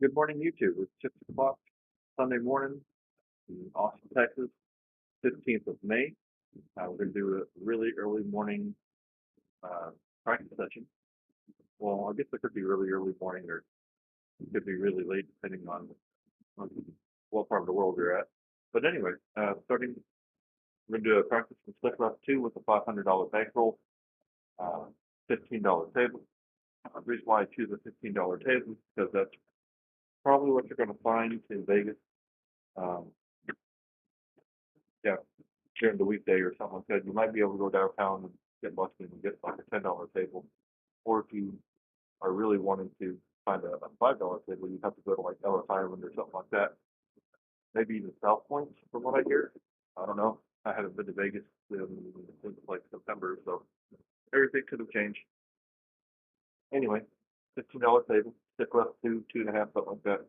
Good morning, YouTube. It's 6 o'clock Sunday morning in Austin, Texas, 15th of May. We're going to do a really early morning uh, practice session. Well, I guess it could be really early morning or it could be really late depending on what part of the world you're at. But anyway, starting, we're going to do a practice from StreamLabs 2 with a $500 bankroll, $15 table. The reason why I choose a $15 table is because that's probably what you're going to find in Vegas. Um, yeah, during the weekday or something like that. You might be able to go downtown and get lucky and get like a $10 table. Or if you are really wanting to find a $5 table, you'd have to go to like Ellis Island or something like that. Maybe even South Point, from what I hear. I don't know. I haven't been to Vegas since like September, so everything could have changed. Anyway, $15 table, stick left two, 2.5, something like that.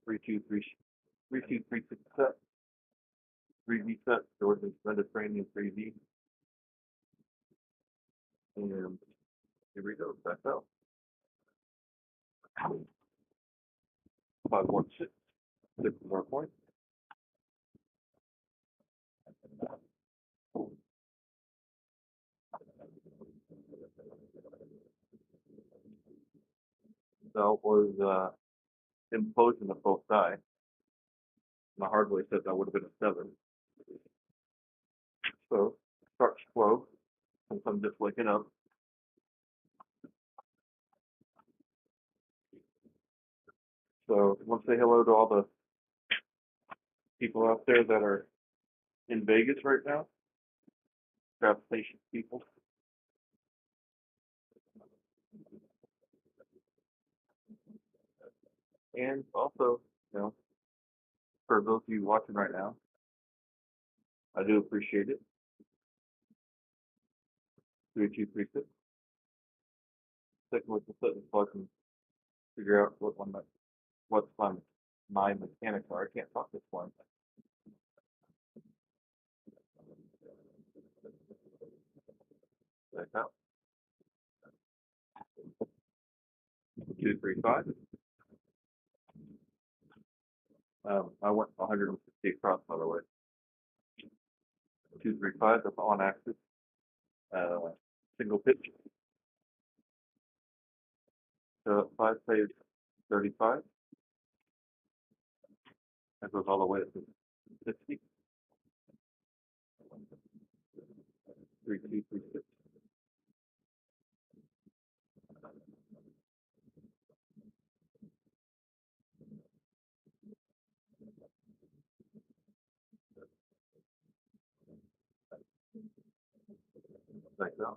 3-2-3-6 set. 3D set, Georgia's Mediterranean 3D. And here we go, back out. 5-1-6, 6 more points. So it was implosion of both die. My hardware said that would have been a 7. So start slow, since I'm just waking up. So I want to say hello to all the people out there that are in Vegas right now. Grab station people. And also, for those of you watching right now, I do appreciate it. 3-2-3-6. Sticking with the sentence so I can figure out what's my mechanics are. I can't talk this one. Back out. 2-3-5. I went 150 across, by the way. 2-3-5. That's on axis. Single pitch. So 5 phase 35. That goes all the way to 60. 3-2-3-6. Like that.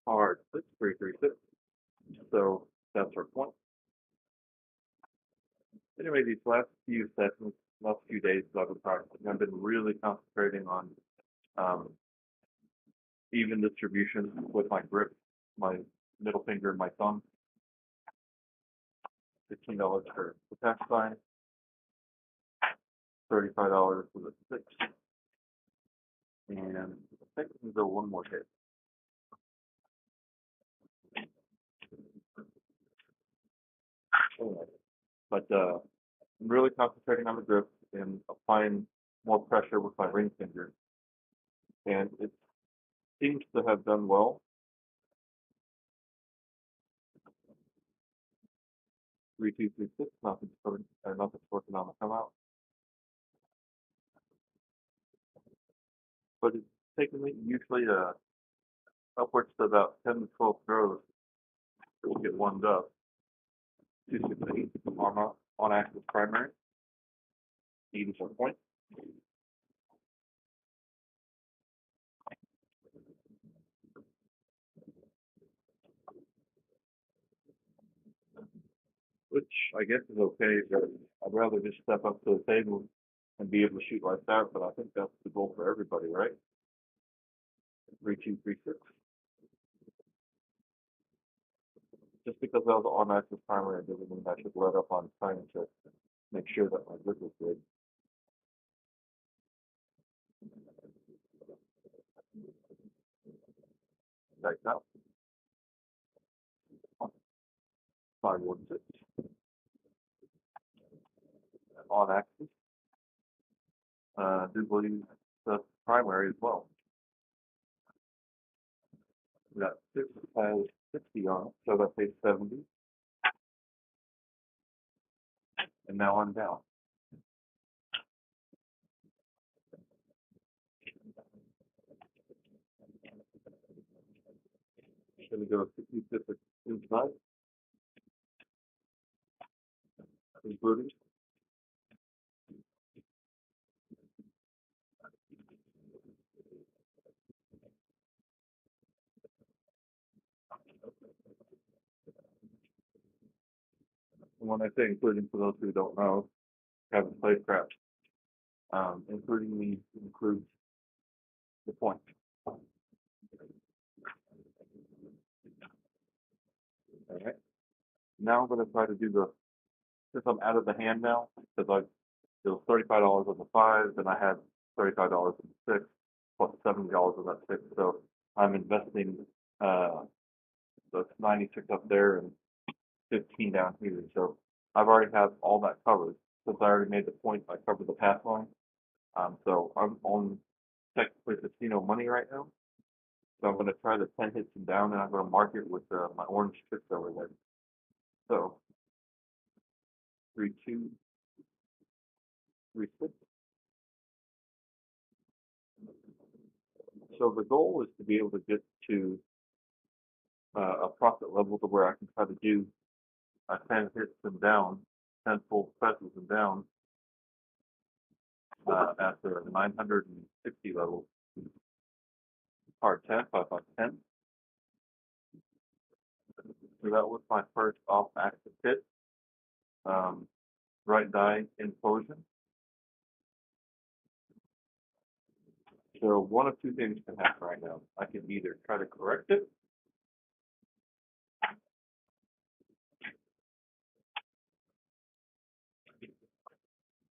Hard 6-3-3-6. So that's our point. Anyway, these last few sessions, last few days I've been practicing, I've been really concentrating on even distribution with my grip, my middle finger and my thumb. $15 for the tax sign, $35 for the 6. And I think we can go one more hit. But I'm really concentrating on the grip and applying more pressure with my ring finger. And it seems to have done well. 3-2-3-6, nothing's working on the come out. But it's taking me usually upwards to about 10 to 12 throws to get warmed up. 2-6-8, arm on axis primary. Even for point. Which I guess is okay, but I'd rather just step up to the table and be able to shoot like that. But I think that's the goal for everybody, right? 3-2-3-6. Just because I was on axis primary doesn't mean I should let up on trying to make sure that my grip is good. Like that. 516 on axis. I do believe that's primary as well. We got 6 has 60 on it, so that's a 70. And now I'm down. Gonna go 66 inside, including. And when I say including, for those who don't know, haven't played craps, including me includes the point. All right. Now I'm going to try to do since I'm out of the hand now, because it was $35 on the 5, then I had $35 on the 6, plus $70 on that 6. So I'm investing the 96 up there and 15 down here. So I've already have all that covered. Since I already made the point, I covered the pass line. So I'm on technically casino money right now. So I'm going to try the 10 hits and down, and I'm going to mark it with my orange chips over there. So 3, 2, 3, 6. So the goal is to be able to get to a profit level to where I can try to do 10 hits and down, 10 full presses and down at the 960 level. Hard 10, 5 by 10. So that was my first off-axis hit. Right die implosion. So one of two things can happen right now. I can either try to correct it,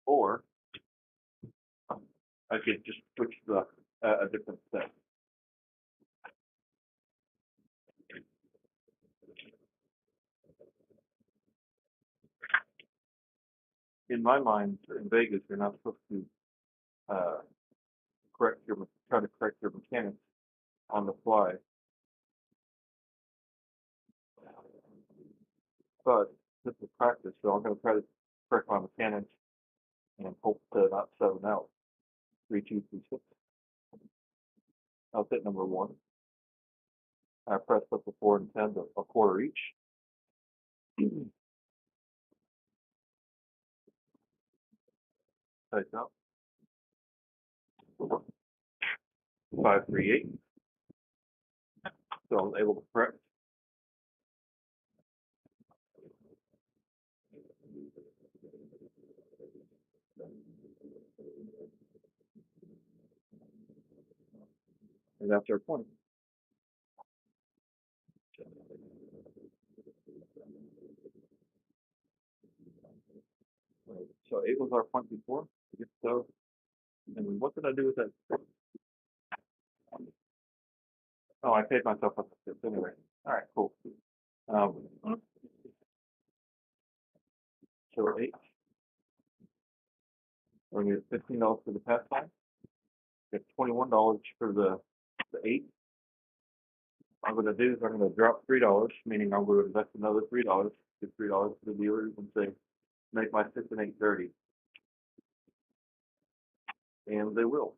or I could just switch a different set. In my mind, in Vegas, you're not supposed to try to correct your mechanics on the fly. But this is practice, so I'm going to try to correct my mechanics and hope to not 7 out. 3, 2, 3, 6. I'll hit number 1. I pressed up the 4 and 10 to a quarter each. Tighten up. 5, 3, 8. So I was able to correct. And that's our point. So 8 was our point before. So, and what did I do with that? Oh, I paid myself up the 6 anyway. All right, cool. So 8. We're going to get $15 for the pass line. Get $21 for the 8. What I'm going to do is I'm going to drop $3, meaning I'm going to invest another $3, give $3 to the dealers and say, make my 6 and 8 30. And they will.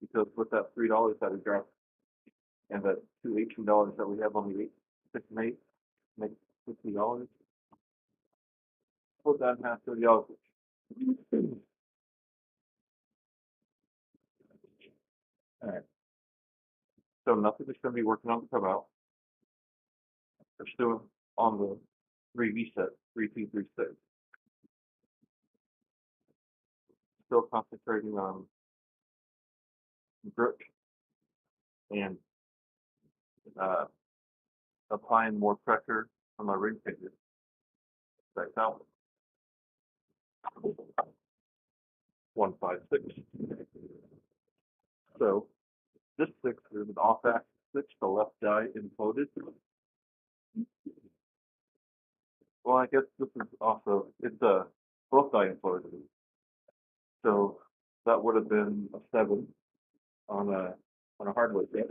Because with that $3 that we dropped and that $18 that we have on the 8, 6 and 8, make $50. Put that in half, $30. All right. So nothing is going to be working on the come out. We're still on the 3V set, 3, 2, 3, 6. Still concentrating on grip and applying more pressure on my ring finger. That's out. 1, 5, 6. So this 6 is an off-axis 6, the left die imploded. Well, I guess this is also, it's a both die implosion. So that would have been a 7 on a hardwood set.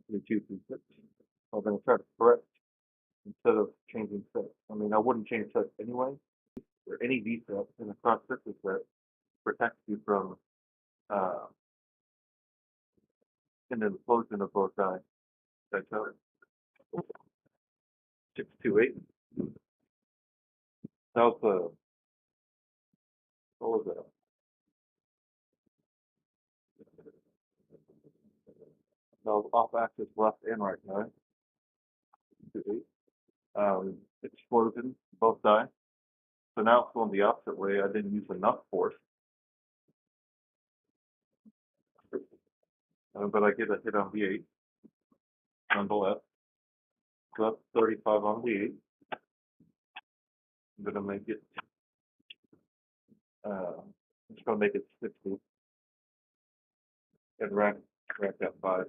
The 2 3 6. I'm going to try to correct instead of changing sets. I mean, I wouldn't change sets anyway. Or any V set in a cross surface set protects you from uh, an implosion of both die. That's how 628. That was the, what was that? That was off axis left and right die. 2 8. Explosion, both die. So now it's going the opposite way. I didn't use enough force, but I get a hit on V8 nonetheless. So that's 35 on V8. I'm gonna make it. I'm just gonna make it 60 and rack that 5.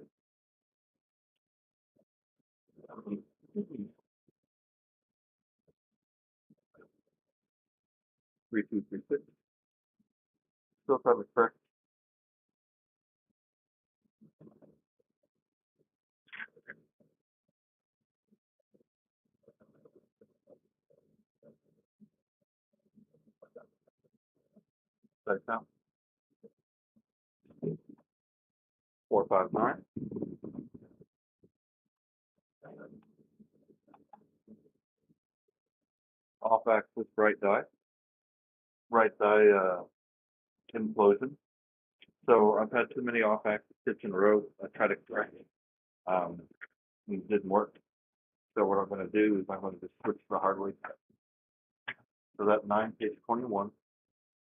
3 2 3 6. Still trying to correct. That count. 4 5 9. Off axis right die. Right die implosion. So I've had too many off axis hits in a row. I try to correct it. It didn't work. So what I'm going to do is I'm going to just switch the hardware. So that 9 takes 21.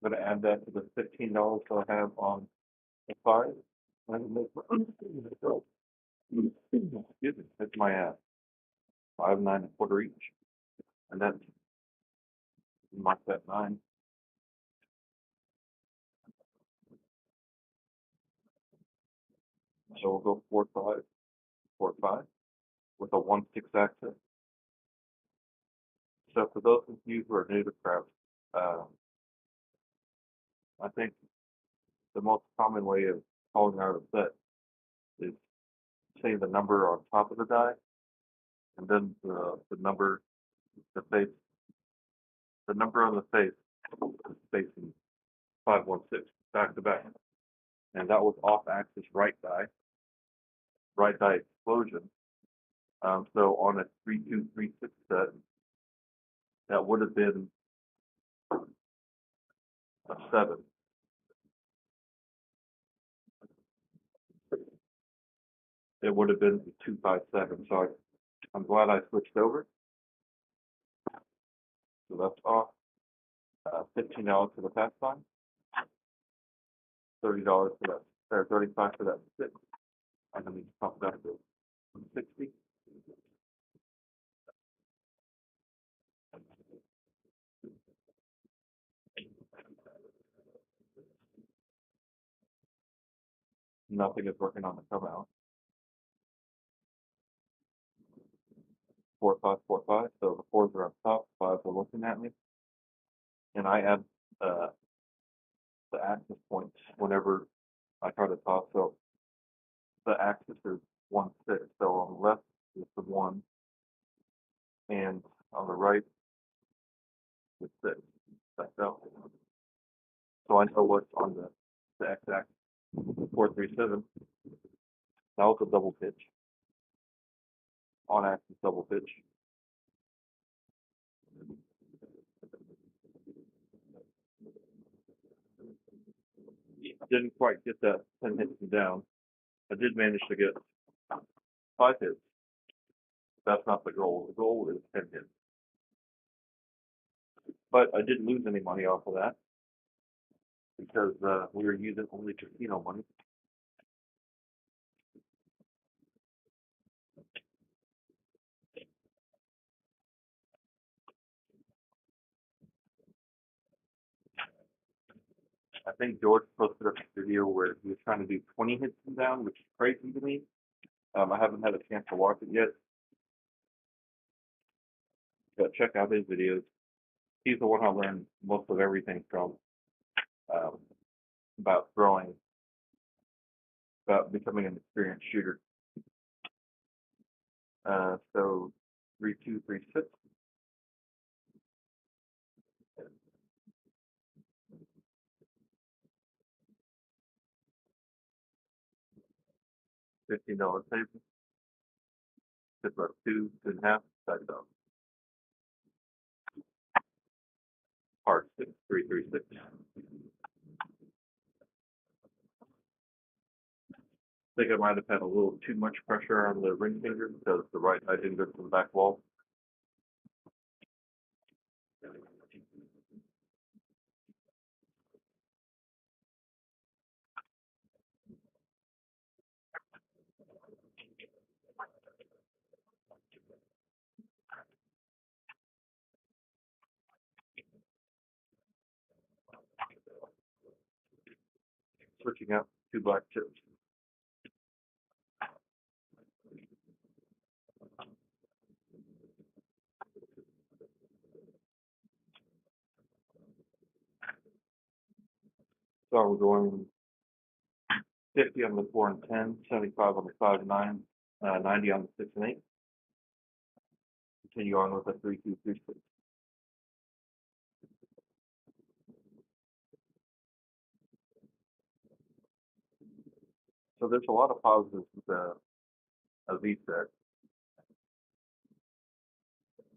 I'm going to add that to the $15 that I have on the 5. And make excuse me, it's my 5 9 and a quarter each. And then mark that 9. So we'll go 4 5 4 5 with a 1 6 axis. So for those of you who are new to craft, I think the most common way of calling out a set is saying the number on top of the die, and then the number, the face, the number on the face is facing 516 back to back, and that was off axis right die explosion. So on a 3 2 3 6 set, that would have been a 7. It would have been 2 5 7. So I'm glad I switched over. So that's off. $15 for the pass time. $30 for that, or 35 for that 6. And then we just pump that to 60. Nothing is working on the come out. 4 5 4 5. So the 4s are up top, 5s are looking at me, and I add the axis points whenever I try to toss. So the axis is 1 6. So on the left is the 1, and on the right is 6. That's out. So I know what's on the x axis. 4 3 7. That was a double pitch. On axis double pitch. Didn't quite get that 10 hits down. I did manage to get 5 hits. That's not the goal. The goal is 10 hits. But I didn't lose any money off of that because we were using only casino money. I think George posted up a video where he was trying to do 20 hits and down, which is crazy to me. I haven't had a chance to watch it yet, but check out his videos. He's the one I learned most of everything from, um, about throwing, about becoming an experienced shooter. So 3236, $15 table, tip about 2.5, side up. Hard 6, 336. I think I might have had a little too much pressure on the ring finger because the right eye didn't go to the back wall. Switching out 2 black chips. So I'm going 50 on the 4 and 10, 75 on the 5 and 9, 90 on the 6 and 8. Continue on with the 3, 2, 3, 6. So there's a lot of positives with a V set.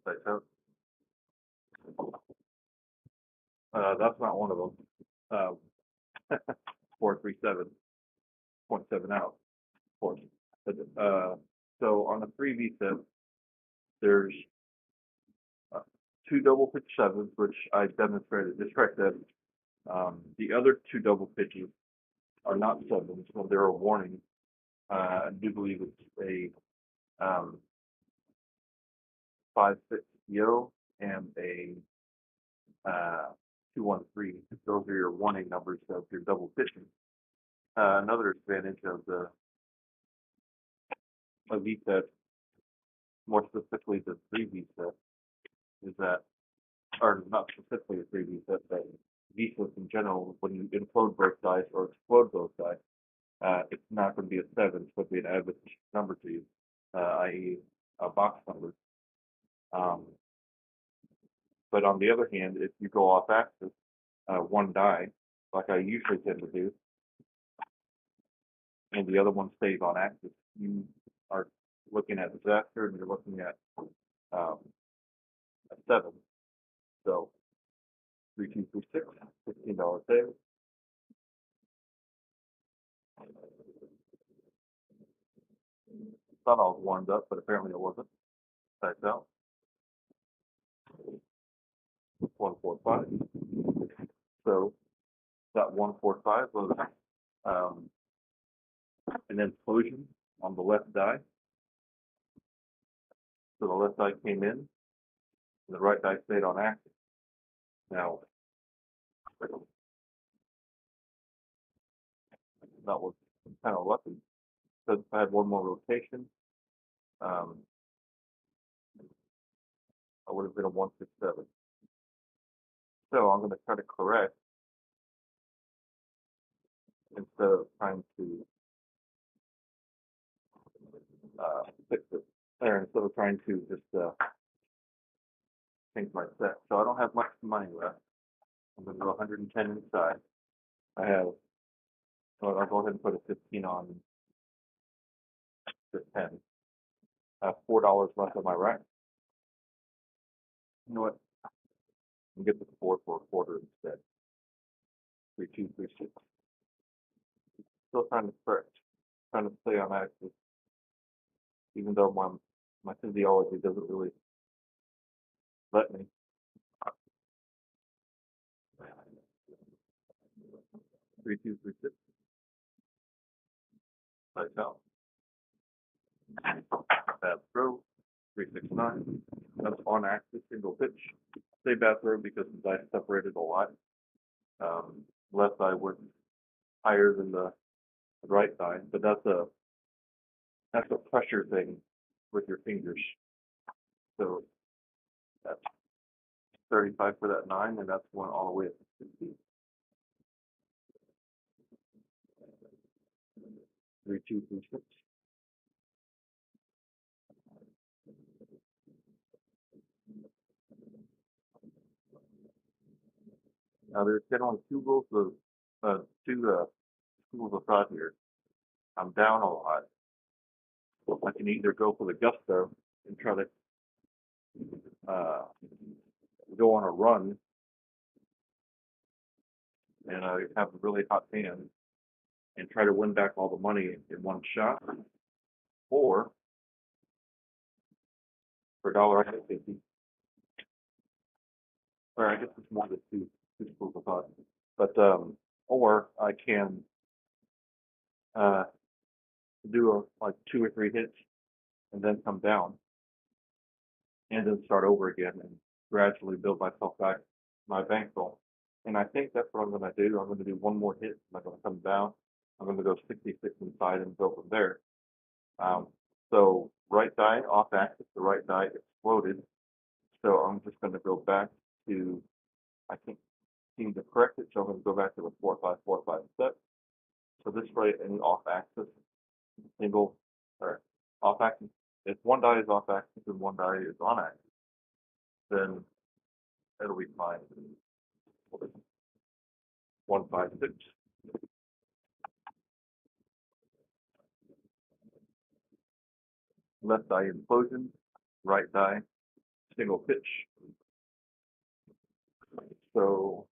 That's not one of them. 437.7 out, of course. But, so on the 3V set, there's 2 double pitch 7s, which I demonstrated just right then. The other 2 double pitches are not 7s, so they're a warning. I do believe it's a 5-6 yo and a 2-1-3. Those are your warning numbers of your double pitching. Another advantage of the V set, more specifically the 3V set, is that, or not specifically the 3V set, but V sets in general, when you implode both dice or explode both dice, it's not going to be a 7, it's going to be an average number to you, i.e. a box number. But on the other hand, if you go off axis, 1 die, like I usually tend to do, and the other one stays on axis, you are looking at disaster and you're looking at a 7. So 3, 2, 3, 6, $15 save. Thought I was warmed up, but apparently it wasn't. Typed out. 145. So that 145 was an implosion on the left die. So the left die came in, and the right die stayed on axis. Now, that was kind of lucky, because if I had one more rotation, I would have been a 167. So I'm going to try to correct instead of trying to fix it, or instead of trying to just change my set. So I don't have much money left. I'm going to go 110 inside. I have, so I'll go ahead and put a 15 on this 10. I have $4 left on my rack. You know what? I'll get the 4 for a quarter instead. 3, 2, 3, 6. Still trying to stretch, trying to stay on axis, even though my physiology doesn't really let me. 3, 2, 3, 6. Nice out. Bad throw. 3, 6, 9. That's on axis, single pitch. Say bad throw because the dice separated a lot. left eye works higher than the right eye, but that's a pressure thing with your fingers. So that's 35 for that 9, and that's going all the way up to 60. 3, 2, 3, 6. Now there's generally two rules of two schools of thought here. I'm down a lot. I can either go for the gusto and try to uh, go on a run, and I have a really hot hand and try to win back all the money in one shot, or for a dollar I get 50. Or I guess it's more than two schools of thought. But or I can uh, do like 2 or 3 hits and then come down and then start over again and gradually build myself back my bankroll. And I think that's what I'm going to do. I'm going to do one more hit. I'm going to come down. I'm going to go 66 inside and go from there. So right die off axis, the right die exploded. So I'm just going to go back to, I think, seem to correct it. So I'm going to go back to the 4-5-4-5 step. So this way, any off axis, single, or off axis, if one die is off axis and one die is on axis, then it'll be fine. 1, 5, 6. Left die implosion, right die single pitch. So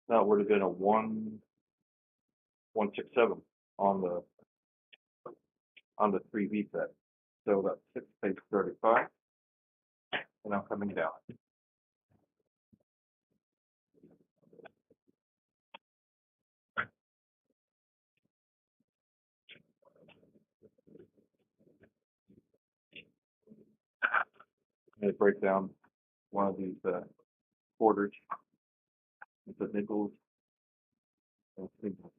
that would have been a 1, 1, 6, 7 on the 3V set. So that's 6 space 35, and I'm coming down. I'm going to break down one of these quarters into nickels and singles.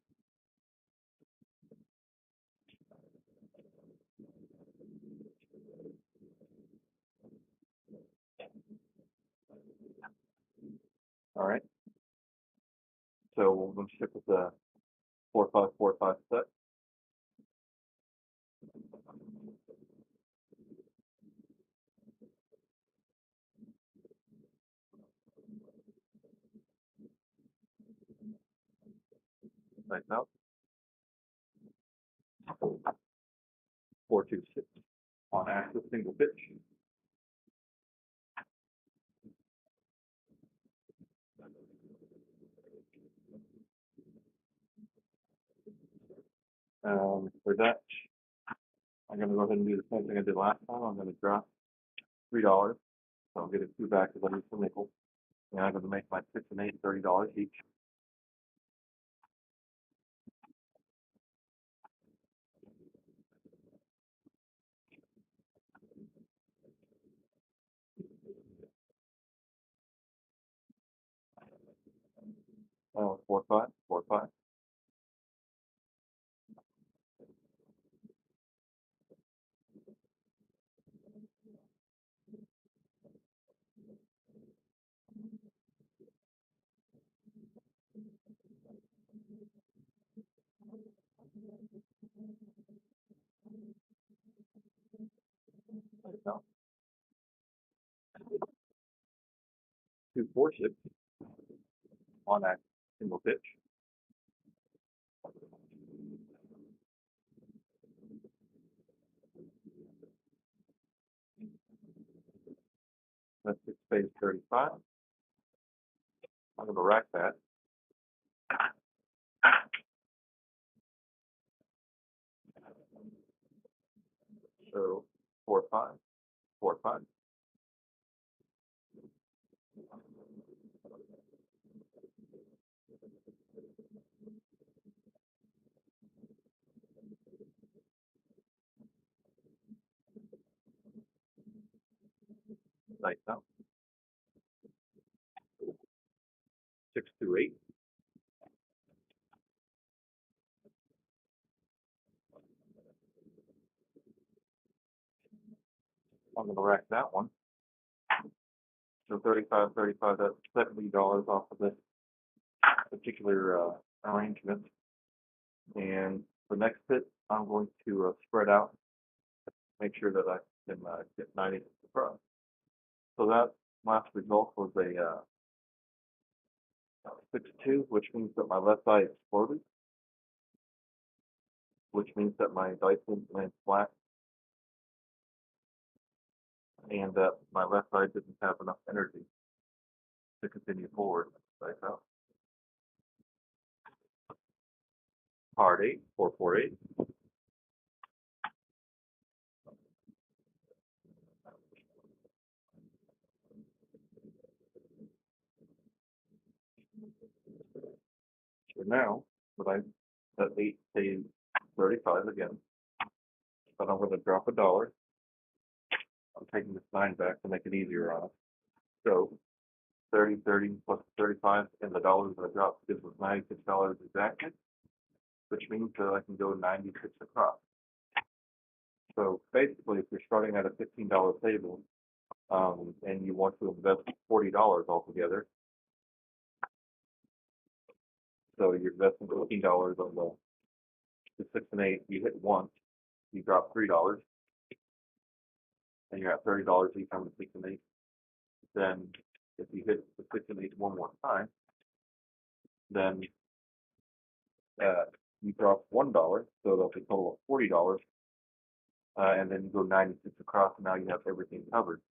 All right. So we're going to stick with the 4-5-4-5 set. Nice out. 4-2-6 on axis single pitch. For that, I'm going to go ahead and do the same thing I did last time. I'm going to drop $3. So I'll get it 2 back because I need some nickel. And I'm going to make my 6 and 8 $30 each. Oh, 4-5-4-5. Now, 2-4-6 on axis single pitch. That's 6 space 35. I'm going to rack that. So 4-5-4-5. Nice out. 6-2-8. I'm gonna rack that one. So 35, 35, that's $70 off of this particular arrangement. And the next bit, I'm going to spread out, make sure that I can get 90 across. So that last result was a 6-2, which means that my left eye exploded, which means that my dice didn't land flat, and that my left eye didn't have enough energy to continue forward. Dice out. Hard 8, 4, 4, 8. So now, that 8 pays 35 again, but I'm going to drop $1. I'm taking this 9 back to make it easier on us. So 30, 30 plus 35, and the dollars that I dropped gives us $96 exactly, which means that I can go 96 across. So basically, if you're starting at a $15 table, and you want to invest $40 altogether, so you're investing $15 on the 6 and 8, you hit once, you drop $3, and you're at $30 each on the 6 and 8. Then if you hit the 6 and 8 one more time, then you drop $1, so that's a total of $40, and then you go 96 across, and now you have everything covered.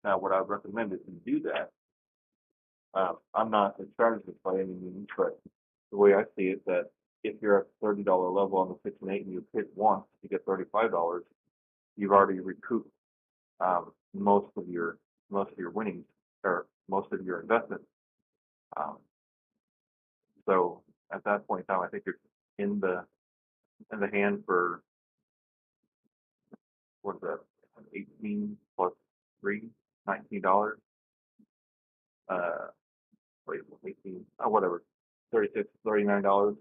Now, what I recommend is you do that. I'm not a strategist by any means, but the way I see it, that if you're at the $30 level on the 6 and 8 and you hit once, you get $35. You've already recouped most of your winnings, or most of your investment. So at that point in time, I think you're in the hand for, what is that, 18 plus 3, $19. Wait, 18, whatever, 36, $39,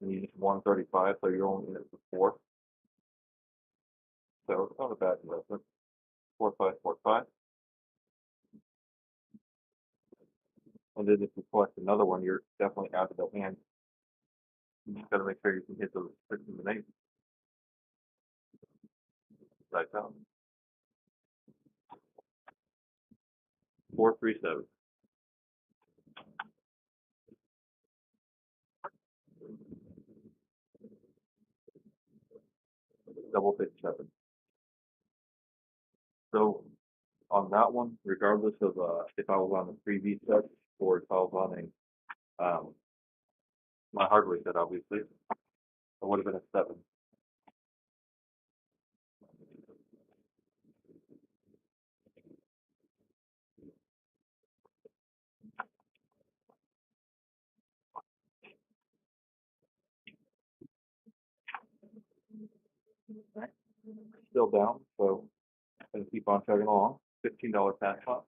and you just won 35, so you're only in it for 4. So it's not a bad investment. 4, 5, 4, 5. And then if you collect another one, you're definitely out of the hand. You just got to make sure you can hit those 6 and 8. Right down. 4, 3, 7. Double hit 7. So on that one, regardless of if I was on a 3V set or if I was on a my hardware set, obviously, it would have been a 7. Still down, so I'm going to keep on chugging along. $15 pass shot.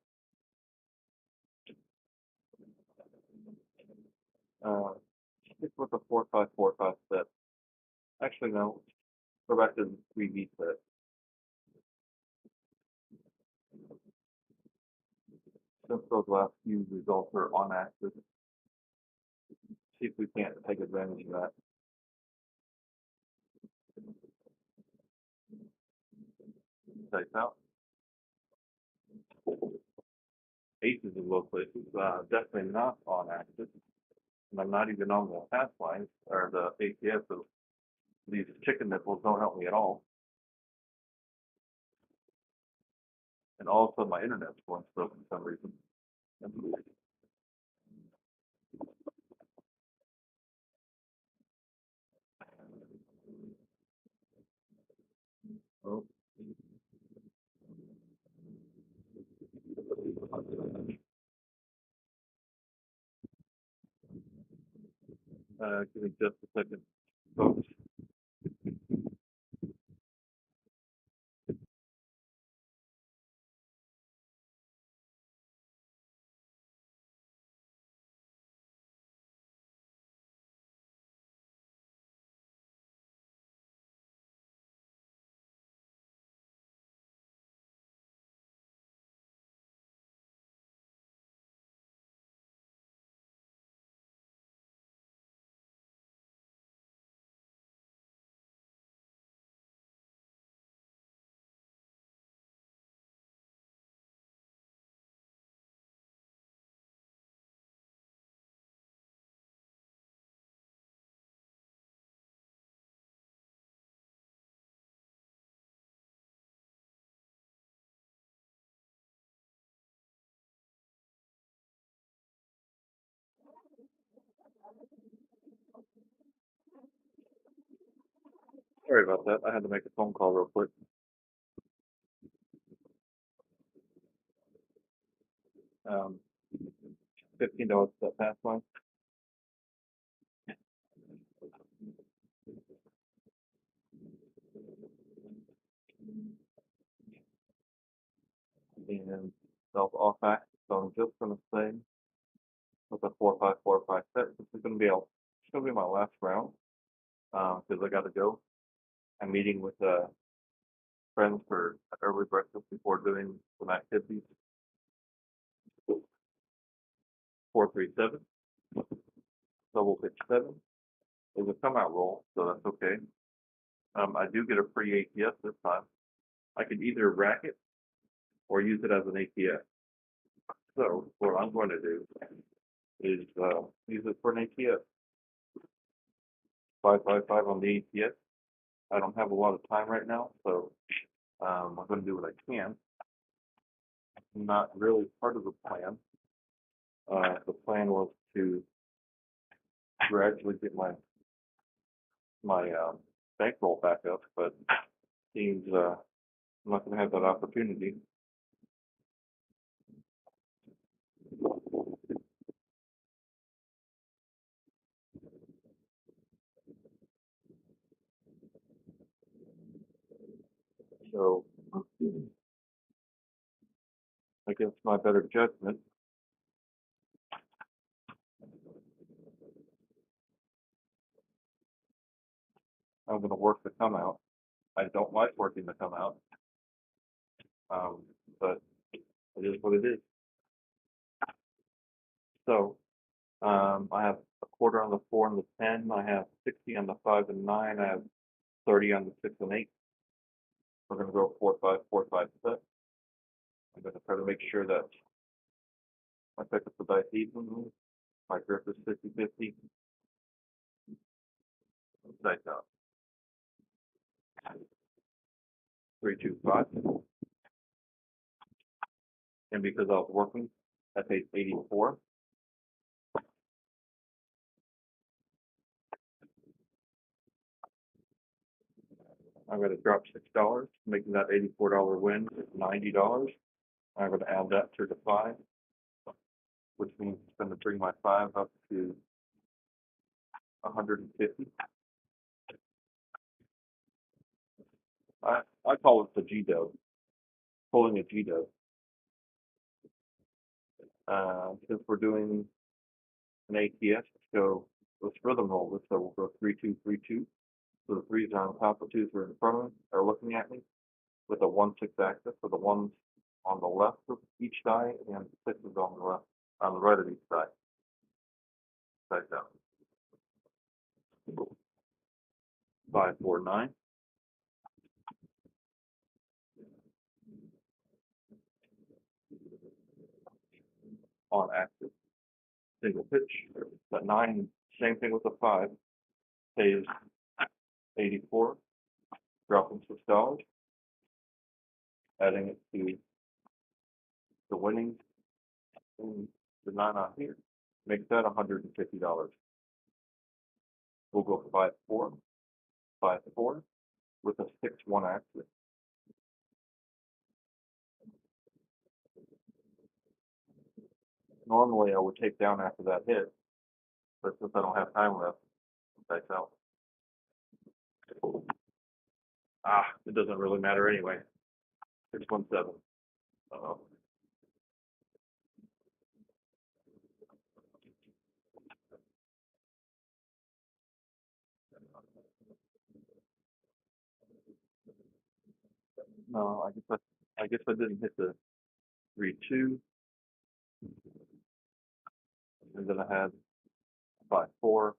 Stick with the 4, 5, 4, 5 set. Actually, no. Go back to the 3V set. Since those last few results are on axis, see if we can't take advantage of that. Dice out. Aces in low places, definitely not on axis. And I'm not even on the pass lines or the ATS, so these chicken nipples don't help me at all. And also my internet's going slow for some reason. Oh. Give me just a second, folks. Sorry about that. I had to make a phone call real quick. Um, $15 that pass line. And self off act. So I'm just gonna say with a 4-5-4-5 set. This is gonna be my last round because I gotta go. I'm meeting with friends for an early breakfast before doing some activities. 4-3-7, double pitch 7 is a come out roll, so that's okay. I do get a free ATS this time. I can either rack it or use it as an ATS. So what I'm going to do is use it for an ATS. 5-5-5 on the ATS. I don't have a lot of time right now, so I'm going to do what I can. Not really part of the plan. The plan was to gradually get my bankroll back up, but seems I'm not going to have that opportunity. So, against my better judgment, I'm going to work the come out. I don't like working the come out, but it is what it is. So, I have a quarter on the 4 and the 10. I have 60 on the 5 and 9. I have 30 on the 6 and 8. We're going to go 4-5-4-5 set. I'm going to try to make sure that I pick up the dice evenly. My grip is 50-50. Dice out. 3-2-5. And because I was working, I paid 84. I'm going to drop $6, making that $84 win $90. I'm going to add that to the 5, which means it's going to bring my 5 up to 150. I call it the G dub, pulling a G dub. Since we're doing an ATS, so let's rhythm roll this. So we'll go 3-2-3-2. So the 3s are on top, the 2s are in front of me, are looking at me with a 1-6 axis. So the 1's on the left of each die, and the 6 is on the right of each die. Side down. 5-4-9. On axis. Single pitch. That 9, same thing with the 5. Pays 84. Dropping $6. Adding it to the winnings and the 9 on here. Makes that $150. We'll go 5-4, 5-4 with a 6-1 axis. Normally I would take down after that hit, but since I don't have time left, that's out. It doesn't really matter anyway. 6-1-7. Uh-oh. No, I guess I didn't hit the 3-2, and then I had 5-4,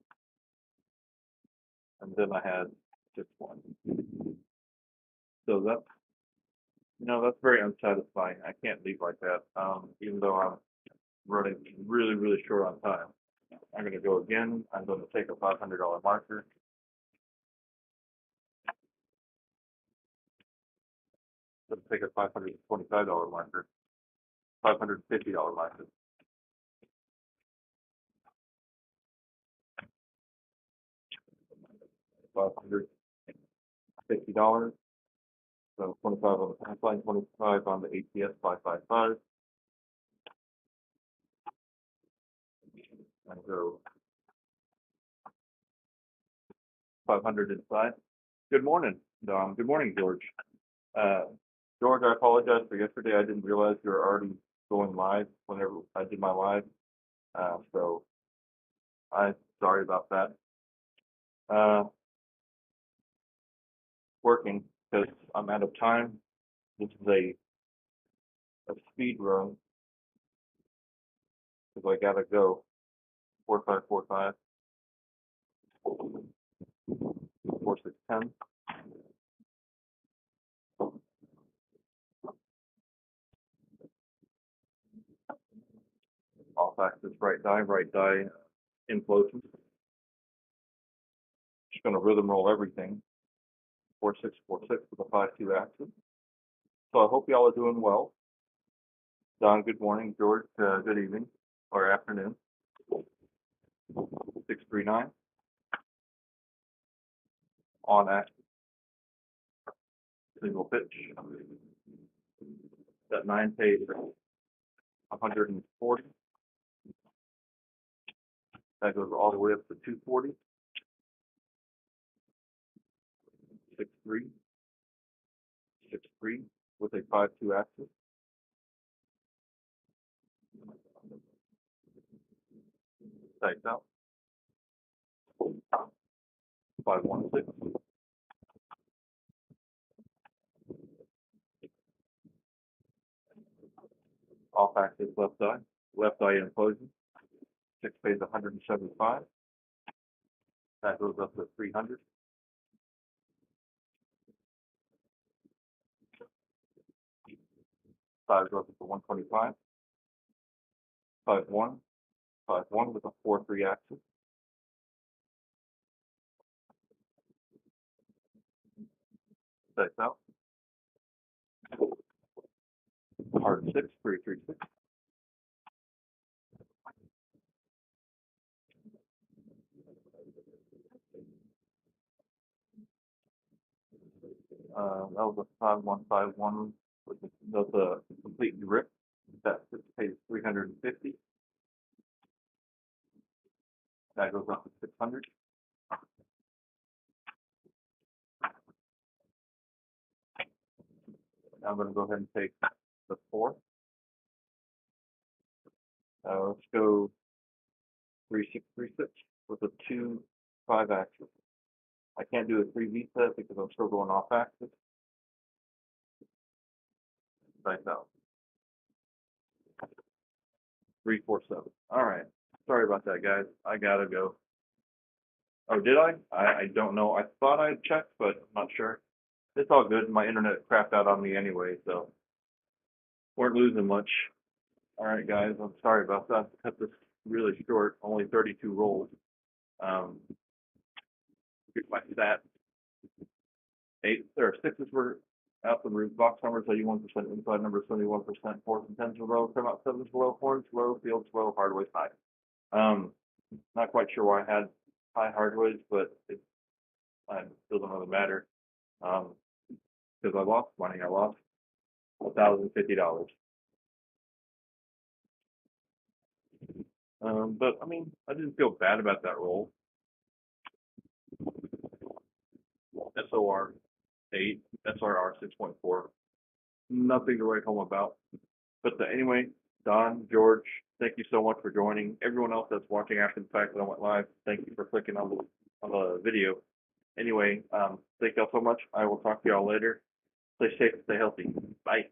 and then I had 6-1. So that's very unsatisfying. I can't leave like that. Even though I'm running really, really short on time. I'm going to go again. I'm going to take a $500 marker. Let's take a $525 marker. $550 marker. $500. $60. So 25 on the pass line, 25 on the ATS 555. And go 500 inside. Good morning, Dom. Good morning, George. George, I apologize for yesterday. I didn't realize you were already going live whenever I did my live. So I'm sorry about that. Working because I'm out of time. This is a speed run because I gotta go. 4545, 4610. Off axis right die inflosion. Just gonna rhythm roll everything. 4646 with a 5-2 axis. So I hope y'all are doing well. Don, good morning. George, good evening or afternoon. 639 on axis. Single pitch. That 9 pays 140. That goes all the way up to 240. 63. 63 with a 5-2 axis. Typed out. 516. Off axis left eye implosion. 6 pays 175. That goes up to 300. 5 goes up to 125. 5-1. 5-1 with a 4-3 axis. Typed out. Hard 6, 336. That was a 5151 with the complete grip. That pays 350. That goes up to 600. Now I'm going to go ahead and take the 4. Let's go 3636 with a 2-5 axis. I can't do a 3V set because I'm still going off axis. Right now. 347. All right. Sorry about that, guys. I gotta go. Oh, did I? I don't know. I thought I'd checked, but I'm not sure. It's all good. My internet crapped out on me anyway, so weren't losing much. All right, guys. I'm sorry about that. Cut this really short. Only 32 rolls. Get my stats. 6s were out the roof. Box numbers 81%, inside numbers 71%, 4s and 10s were low, come out 7s below, 4s low, fields low, hardways high. Not quite sure why I had high hardways, but I still don't know the matter. Because I lost money. I lost $1,050. But I mean, I didn't feel bad about that roll. SOR 8, SRR 6.4. Nothing to write home about. But anyway, Don, George, thank you so much for joining. Everyone else that's watching after the fact that I went live, thank you for clicking on the video. Anyway, thank y'all so much. I will talk to y'all later. Stay safe, stay healthy. Bye.